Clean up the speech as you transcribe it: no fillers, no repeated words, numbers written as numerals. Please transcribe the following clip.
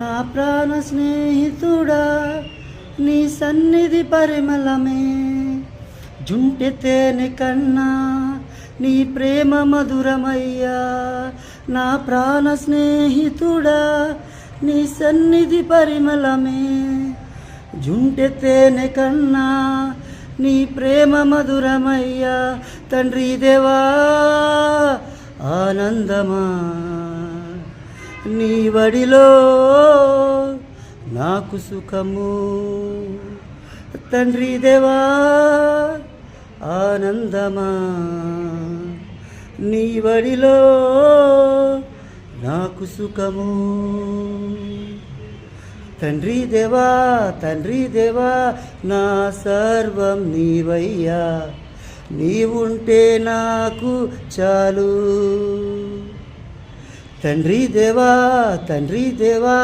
నా ప్రాణ స్నేహితుడా నీ సన్నిధి పరిమళమే జుంటె తేనె కన్నా నీ ప్రేమ మధురమయ్యా. నా ప్రాణ స్నేహితుడా నీ సన్నిధి పరిమళమే జుంటె తేనె కన్నా నీ ప్రేమ మధురమయ్యా. తండ్రి దేవా ఆనందమా నీ వడిలో నాకు సుఖము. తండ్రి దేవా ఆనందమా నీ వడిలో నాకు సుఖము. తండ్రి దేవా నా సర్వం నీవయ్యా, నీవుంటే నాకు చాలు. తండ్రి దేవా